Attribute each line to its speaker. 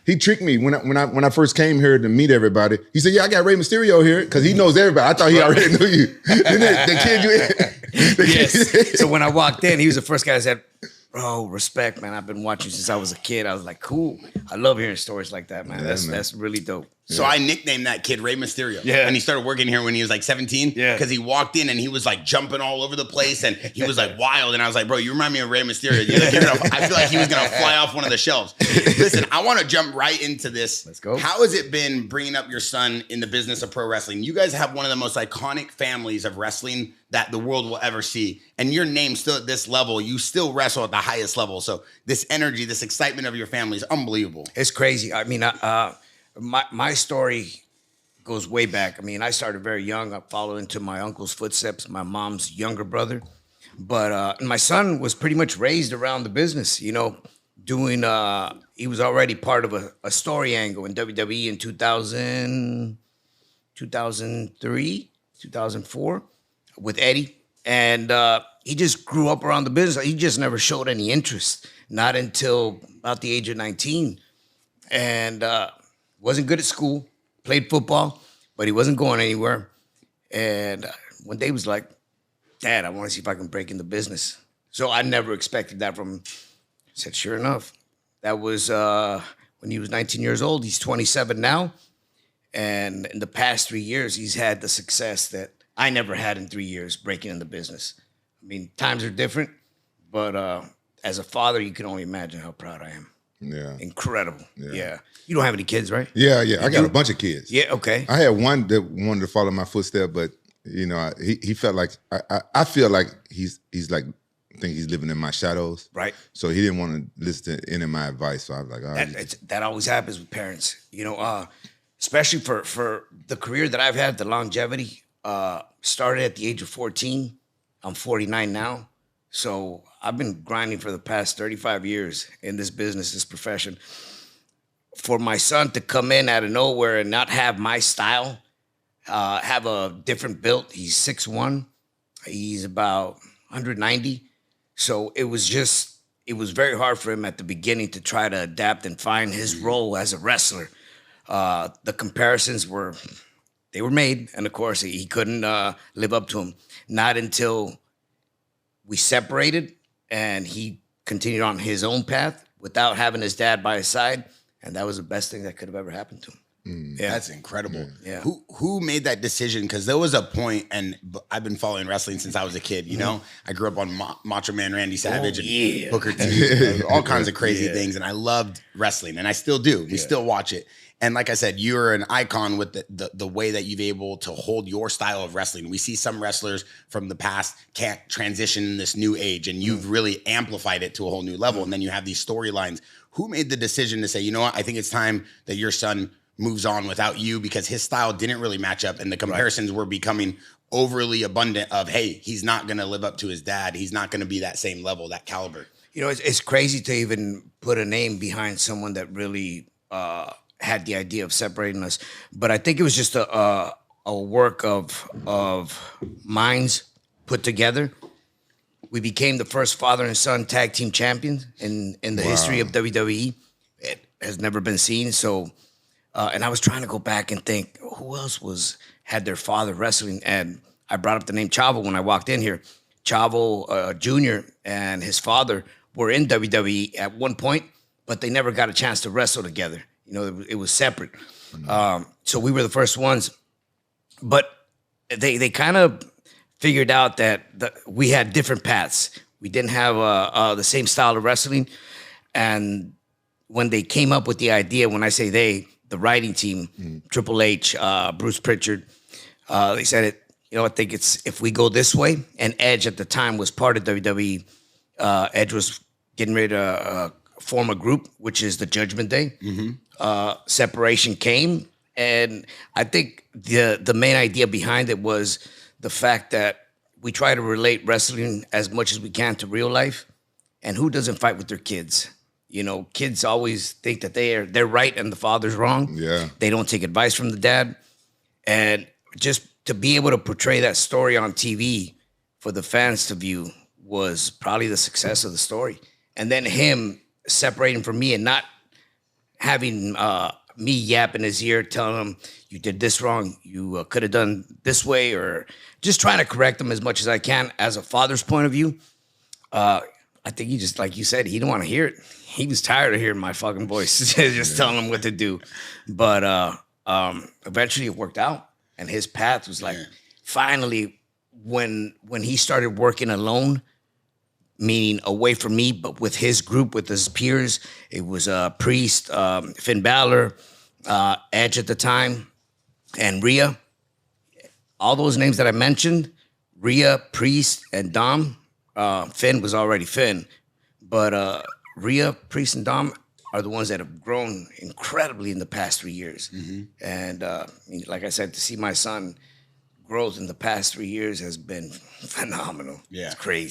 Speaker 1: he tricked me when I first came here to meet everybody. He said, "Yeah, I got Rey Mysterio here because he knows everybody." I thought he already knew you. Then the kid you.
Speaker 2: Yes. So when I walked in, he was the first guy that said, "Bro, respect, man. I've been watching since I was a kid." I was like, "Cool." I love hearing stories like that, man. That's really dope.
Speaker 3: So I nicknamed that kid Rey Mysterio.
Speaker 2: Yeah.
Speaker 3: And he started working here when he was like 17.
Speaker 2: Yeah.
Speaker 3: Because he walked in and he was like jumping all over the place and he was like wild. And I was like, bro, you remind me of Rey Mysterio. I feel like he was going to fly off one of the shelves. Listen, I want to jump right into this.
Speaker 2: Let's go.
Speaker 3: How has it been bringing up your son in the business of pro wrestling? You guys have one of the most iconic families of wrestling that the world will ever see. And your name still at this level, you still wrestle at the highest level. So this energy, this excitement of your family is unbelievable.
Speaker 2: It's crazy. I mean, my story goes way back. I mean, I started very young. I followed into my uncle's footsteps, my mom's younger brother. But my son was pretty much raised around the business, you know, doing, he was already part of a story angle in WWE in 2003, 2004 with Eddie. And he just grew up around the business. He just never showed any interest, not until about the age of 19. And wasn't good at school, played football, but he wasn't going anywhere. And one day he was like, "Dad, I want to see if I can break in the business." So I never expected that from him. I said, sure enough. That was when he was 19 years old. He's 27 now. And in the past 3 years, he's had the success that I never had in 3 years breaking in the business. I mean, times are different, but as a father, you can only imagine how proud I am.
Speaker 1: Yeah.
Speaker 2: Incredible. Yeah. You don't have any kids, right?
Speaker 1: Yeah. I got a bunch of kids.
Speaker 2: Yeah, okay.
Speaker 1: I had one that wanted to follow my footsteps, but you know, he felt like I feel like he's like I think he's living in my shadows.
Speaker 2: Right.
Speaker 1: So he didn't want to listen to any of my advice. So I was like, all right.
Speaker 2: That always happens with parents, you know, especially for the career that I've had, the longevity, started at the age of 14. I'm 49 now. So I've been grinding for the past 35 years in this business, this profession. For my son to come in out of nowhere and not have my style, have a different build. He's 6'1". He's about 190. So it was very hard for him at the beginning to try to adapt and find his role as a wrestler. The comparisons were made. And of course, he couldn't live up to them. Not until we separated and he continued on his own path without having his dad by his side. And that was the best thing that could have ever happened to him.
Speaker 3: Yeah. That's incredible.
Speaker 2: Yeah.
Speaker 3: Who made that decision? Because there was a point, and I've been following wrestling since I was a kid. You know, I grew up on Macho Man Randy Savage and Booker T, all kinds of crazy things, and I loved wrestling, and I still do. We still watch it. And like I said, you're an icon with the way that you've able to hold your style of wrestling. We see some wrestlers from the past can't transition in this new age, and you've really amplified it to a whole new level. And then you have these storylines. Who made the decision to say, you know what, I think it's time that your son moves on without you, because his style didn't really match up and the comparisons were becoming overly abundant of, hey, he's not going to live up to his dad. He's not going to be that same level, that caliber.
Speaker 2: You know, it's crazy to even put a name behind someone that really had the idea of separating us. But I think it was just a work of minds put together. We became the first father and son tag team champions in the history of WWE. It has never been seen. So, and I was trying to go back and think, who else had their father wrestling? And I brought up the name Chavo when I walked in here. Chavo Jr. and his father were in WWE at one point, but they never got a chance to wrestle together. You know, it was separate. So we were the first ones. But they kind of figured out that we had different paths. We didn't have the same style of wrestling. And when they came up with the idea, when I say they, the writing team, Triple H, Bruce Pritchard, they said, I think it's if we go this way. And Edge at the time was part of WWE. Edge was getting ready to form a group, which is the Judgment Day. Separation came. And I think the main idea behind it was the fact that we try to relate wrestling as much as we can to real life. And who doesn't fight with their kids? You know, kids always think that they're right and the father's wrong.
Speaker 1: Yeah.
Speaker 2: They don't take advice from the dad. And just to be able to portray that story on TV for the fans to view was probably the success of the story. And then him separating from me and not having me yap in his ear, telling him you did this wrong, you could have done this way, or just trying to correct him as much as I can as a father's point of view. I think he just, like you said, he didn't want to hear it. He was tired of hearing my fucking voice, just telling him what to do. But eventually it worked out, and his path was like finally when he started working alone, meaning away from me, but with his group, with his peers. It was Priest, Finn Balor, Edge at the time, and Rhea. All those names that I mentioned, Rhea, Priest, and Dom. Finn was already Finn, but Rhea, Priest, and Dom are the ones that have grown incredibly in the past 3 years. And like I said, to see my son growth in the past 3 years has been phenomenal.
Speaker 3: Yeah.
Speaker 2: It's crazy.